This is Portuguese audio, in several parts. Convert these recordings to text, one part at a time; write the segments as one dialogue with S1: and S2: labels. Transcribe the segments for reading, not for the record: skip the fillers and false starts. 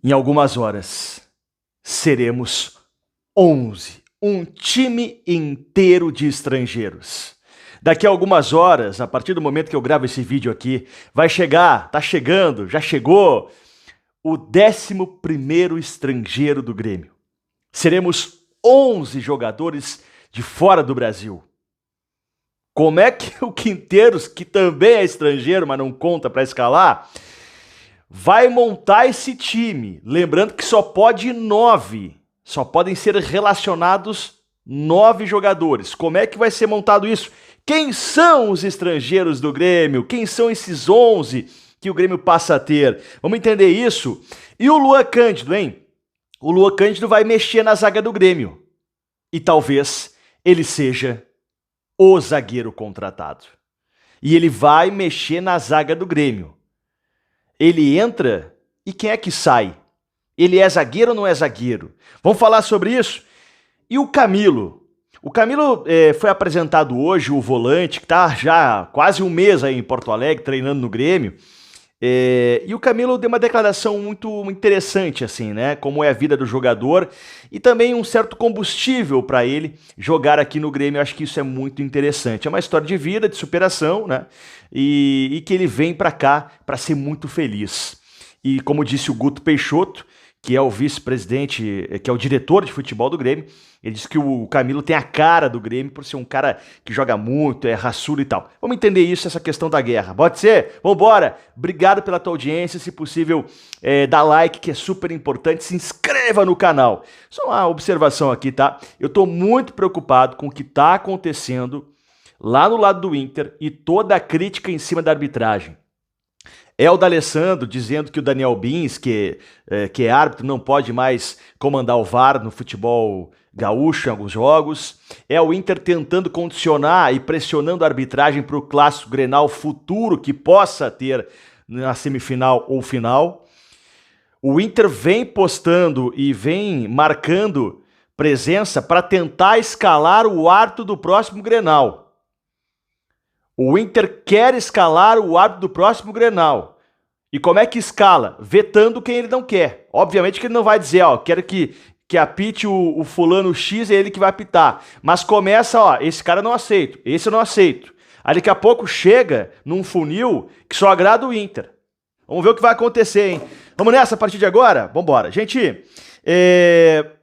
S1: Em algumas horas, seremos 11, um time inteiro de estrangeiros. Daqui a algumas horas, a partir do momento que eu gravo esse vídeo aqui, vai chegar, tá chegando, já chegou, o 11º estrangeiro do Grêmio. Seremos 11 jogadores de fora do Brasil. Como é que o Quinteiros, que também é estrangeiro, mas não conta para escalar, vai montar esse time? Lembrando que só pode 9, só podem ser relacionados 9 jogadores. Como é que vai ser montado isso? Quem são os estrangeiros do Grêmio? Quem são esses 11 que o Grêmio passa a ter? Vamos entender isso. E o Luan Cândido, hein? O Luan Cândido vai mexer na zaga do Grêmio. E talvez ele seja o zagueiro contratado. E ele vai mexer na zaga do Grêmio. Ele entra e quem é que sai? Ele é zagueiro ou não é zagueiro? Vamos falar sobre isso? E o Camilo? O Camilo foi apresentado hoje, o volante, que está já quase um mês aí em Porto Alegre, treinando no Grêmio. E o Camilo deu uma declaração muito interessante, assim, né? Como é a vida do jogador e também um certo combustível para ele jogar aqui no Grêmio. Eu acho que isso é muito interessante. É uma história de vida, de superação, né? E que ele vem para cá para ser muito feliz. E como disse o Guto Peixoto, que é o vice-presidente, que é o diretor de futebol do Grêmio, ele disse que o Camilo tem a cara do Grêmio por ser um cara que joga muito, é raçudo e tal. Vamos entender isso, essa questão da guerra. Pode ser? Vambora! Obrigado pela tua audiência, se possível, dá like, que é super importante, se inscreva no canal. Só uma observação aqui, tá? Eu tô muito preocupado com o que tá acontecendo lá no lado do Inter e toda a crítica em cima da arbitragem. É o D'Alessandro dizendo que o Daniel Bins, que é árbitro, não pode mais comandar o VAR no futebol gaúcho em alguns jogos. É o Inter tentando condicionar e pressionando a arbitragem para o clássico Grenal futuro que possa ter na semifinal ou final. O Inter vem postando e vem marcando presença para tentar escalar o árbitro do próximo Grenal. O Inter quer escalar o árbitro do próximo Grenal. E como é que escala? Vetando quem ele não quer. Obviamente que ele não vai dizer, ó, quero que apite o fulano X, é ele que vai apitar. Mas começa, ó, esse cara eu não aceito, esse eu não aceito. Aí daqui a pouco chega num funil que só agrada o Inter. Vamos ver o que vai acontecer, hein? Vamos nessa a partir de agora? Vambora. Gente,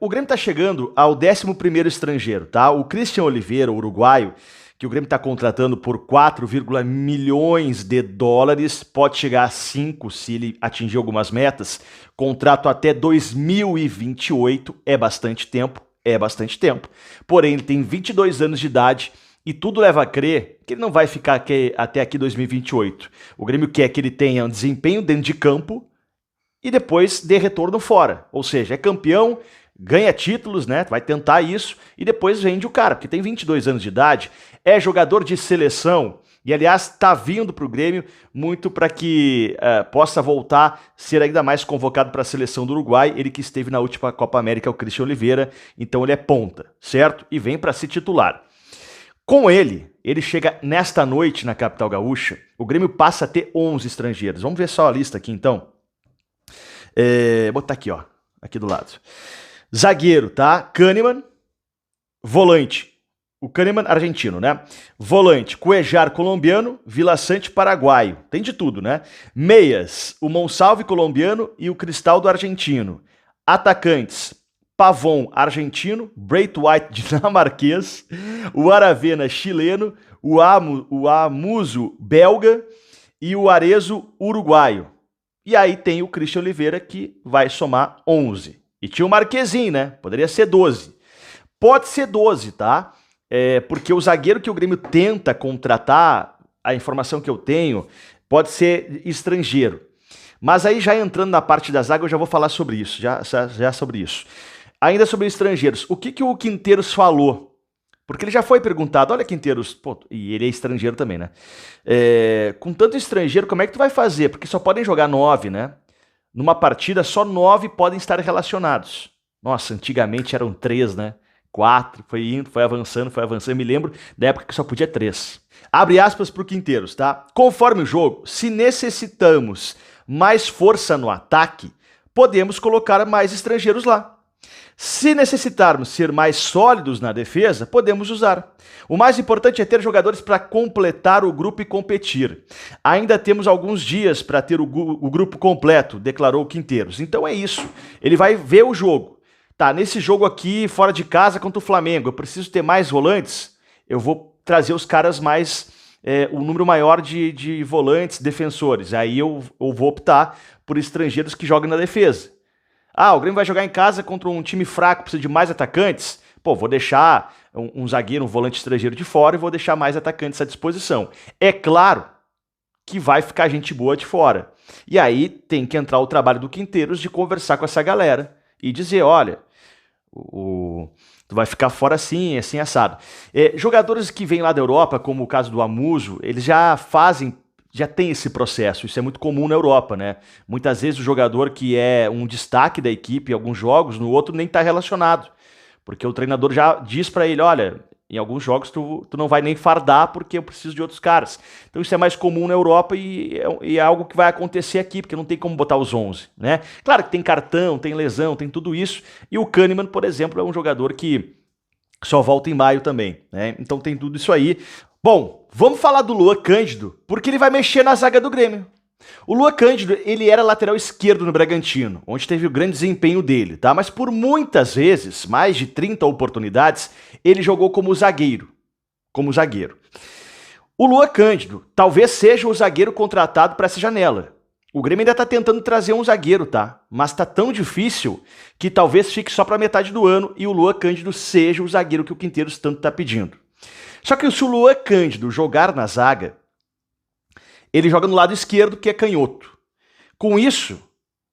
S1: o Grêmio tá chegando ao 11º estrangeiro, tá? O Christian Oliveira, o uruguaio, que o Grêmio está contratando por 4, milhões de dólares, pode chegar a 5 se ele atingir algumas metas, contrato até 2028, é bastante tempo, porém ele tem 22 anos de idade e tudo leva a crer que ele não vai ficar até aqui 2028. O Grêmio quer que ele tenha um desempenho dentro de campo e depois dê retorno fora, ou seja, é campeão, ganha títulos, né? Vai tentar isso e depois vende o cara, porque tem 22 anos de idade, é jogador de seleção e, aliás, está vindo para o Grêmio muito para que possa voltar, ser ainda mais convocado para a seleção do Uruguai. Ele que esteve na última Copa América, o Christian Oliveira, então ele é ponta, certo? E vem para ser titular. Com ele chega nesta noite na capital gaúcha, o Grêmio passa a ter 11 estrangeiros. Vamos ver só a lista aqui, então. Vou botar aqui, ó, aqui do lado. Zagueiro, tá? Kahneman. Volante, o Kahneman argentino, né? Volante, Cuejar colombiano, Vila Sante paraguaio. Tem de tudo, né? Meias, o Monsalve colombiano e o Cristaldo argentino. Atacantes, Pavon argentino, Braithwaite dinamarquês, o Aravena chileno, o Amuso belga e o Arezzo uruguaio. E aí tem o Christian Oliveira que vai somar 11. E tinha o Marquezinho, né? Poderia ser 12. Pode ser 12, tá? Porque o zagueiro que o Grêmio tenta contratar, a informação que eu tenho, pode ser estrangeiro. Mas aí já entrando na parte da zaga, eu já vou falar sobre isso, já sobre isso. Ainda sobre estrangeiros, o que o Quinteiros falou? Porque ele já foi perguntado, olha Quinteiros, pô, e ele é estrangeiro também, né? Com tanto estrangeiro, como é que tu vai fazer? Porque só podem jogar 9, né? Numa partida, só 9 podem estar relacionados. Nossa, antigamente eram 3, né? 4, foi indo, foi avançando. Eu me lembro da época que só podia 3. Abre aspas para o Quinteiros, tá? Conforme o jogo, se necessitamos mais força no ataque, podemos colocar mais estrangeiros lá. Se necessitarmos ser mais sólidos na defesa, podemos usar. O mais importante é ter jogadores para completar o grupo e competir. Ainda temos alguns dias para ter o grupo completo, declarou o Quinteiros. Então é isso. Ele vai ver o jogo. Tá, nesse jogo aqui, fora de casa contra o Flamengo, eu preciso ter mais volantes? Eu vou trazer os caras mais... um número maior de volantes, defensores. Aí eu vou optar por estrangeiros que joguem na defesa. Ah, o Grêmio vai jogar em casa contra um time fraco, precisa de mais atacantes? Pô, vou deixar um zagueiro, um volante estrangeiro de fora e vou deixar mais atacantes à disposição. É claro que vai ficar gente boa de fora. E aí tem que entrar o trabalho do Quinteiros de conversar com essa galera e dizer, olha, tu vai ficar fora assim, assim, assado. Jogadores que vêm lá da Europa, como o caso do Amuso, eles já tem esse processo, isso é muito comum na Europa, né? Muitas vezes o jogador que é um destaque da equipe em alguns jogos, no outro nem está relacionado, porque o treinador já diz para ele, olha, em alguns jogos tu não vai nem fardar porque eu preciso de outros caras. Então isso é mais comum na Europa e é algo que vai acontecer aqui, porque não tem como botar os 11, né? Claro que tem cartão, tem lesão, tem tudo isso, e o Kahneman, por exemplo, é um jogador que só volta em maio também, né? Então tem tudo isso aí. Bom, vamos falar do Luan Cândido, porque ele vai mexer na zaga do Grêmio. O Luan Cândido, ele era lateral esquerdo no Bragantino, onde teve o grande desempenho dele, tá? Mas por muitas vezes, mais de 30 oportunidades, ele jogou como zagueiro. O Luan Cândido talvez seja o zagueiro contratado para essa janela. O Grêmio ainda tá tentando trazer um zagueiro, tá? Mas tá tão difícil que talvez fique só para metade do ano e o Luan Cândido seja o zagueiro que o Quinteiros tanto tá pedindo. Só que se o Luan Cândido jogar na zaga, ele joga no lado esquerdo, que é canhoto. Com isso,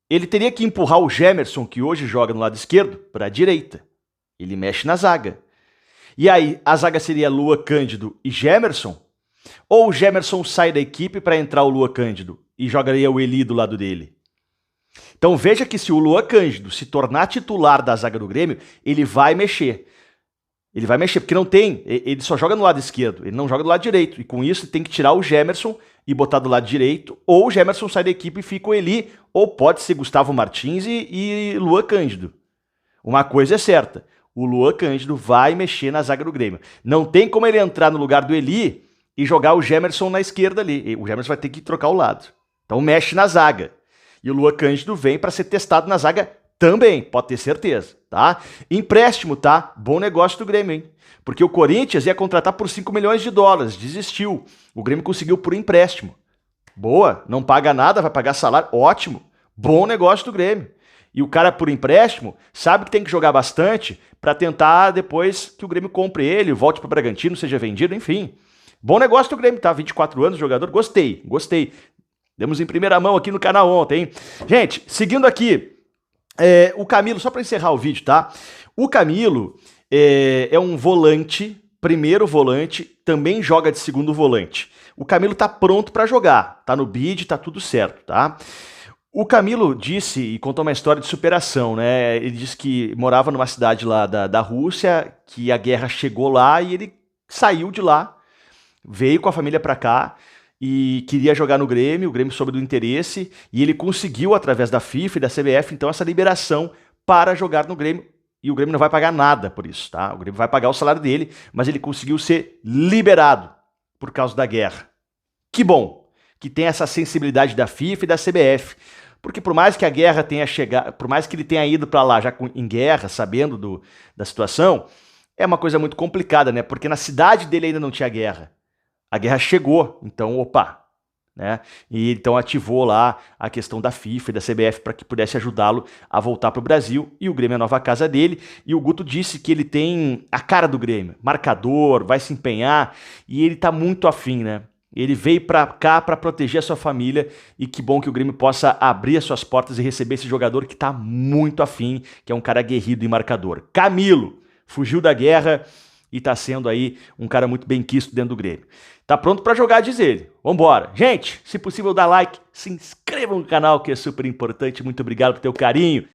S1: ele teria que empurrar o Gemerson, que hoje joga no lado esquerdo, para a direita. Ele mexe na zaga. E aí, a zaga seria Luan Cândido e Gemerson? Ou o Gemerson sai da equipe para entrar o Luan Cândido e jogaria o Eli do lado dele? Então veja que se o Luan Cândido se tornar titular da zaga do Grêmio, ele vai mexer. Ele vai mexer, porque não tem, ele só joga no lado esquerdo, ele não joga do lado direito. E com isso tem que tirar o Gemerson e botar do lado direito, ou o Gemerson sai da equipe e fica o Eli, ou pode ser Gustavo Martins e Luan Cândido. Uma coisa é certa, o Luan Cândido vai mexer na zaga do Grêmio. Não tem como ele entrar no lugar do Eli e jogar o Gemerson na esquerda ali. O Gemerson vai ter que trocar o lado. Então mexe na zaga. E o Luan Cândido vem para ser testado na zaga também, pode ter certeza, tá? Empréstimo, tá? Bom negócio do Grêmio, hein? Porque o Corinthians ia contratar por 5 milhões de dólares, desistiu. O Grêmio conseguiu por empréstimo. Boa, não paga nada, vai pagar salário, ótimo. Bom negócio do Grêmio. E o cara por empréstimo sabe que tem que jogar bastante para tentar depois que o Grêmio compre ele, volte para o Bragantino, seja vendido, enfim. Bom negócio do Grêmio, tá? 24 anos, jogador, gostei. Demos em primeira mão aqui no canal ontem, hein? Gente, seguindo aqui, o Camilo, só para encerrar o vídeo, tá? O Camilo é um volante, primeiro volante, também joga de segundo volante. O Camilo tá pronto para jogar, tá no bid, tá tudo certo, tá? O Camilo disse e contou uma história de superação, né? Ele disse que morava numa cidade lá da Rússia, que a guerra chegou lá e ele saiu de lá, veio com a família para cá e queria jogar no Grêmio, o Grêmio soube do interesse, e ele conseguiu, através da FIFA e da CBF, então, essa liberação para jogar no Grêmio, e o Grêmio não vai pagar nada por isso, tá? O Grêmio vai pagar o salário dele, mas ele conseguiu ser liberado por causa da guerra. Que bom que tem essa sensibilidade da FIFA e da CBF, porque por mais que a guerra tenha chegado, por mais que ele tenha ido para lá já em guerra, sabendo da situação, é uma coisa muito complicada, né? Porque na cidade dele ainda não tinha guerra. A guerra chegou, então, opa, né? E então ativou lá a questão da FIFA e da CBF para que pudesse ajudá-lo a voltar para o Brasil, e o Grêmio é a nova casa dele, e o Guto disse que ele tem a cara do Grêmio, marcador, vai se empenhar, e ele tá muito afim, né? Ele veio para cá para proteger a sua família, e que bom que o Grêmio possa abrir as suas portas e receber esse jogador que tá muito afim, que é um cara aguerrido e marcador. Camilo fugiu da guerra e tá sendo aí um cara muito benquisto dentro do Grêmio. Tá pronto para jogar, diz ele. Vambora. Gente, se possível, dá like, se inscreva no canal, que é super importante. Muito obrigado pelo teu carinho.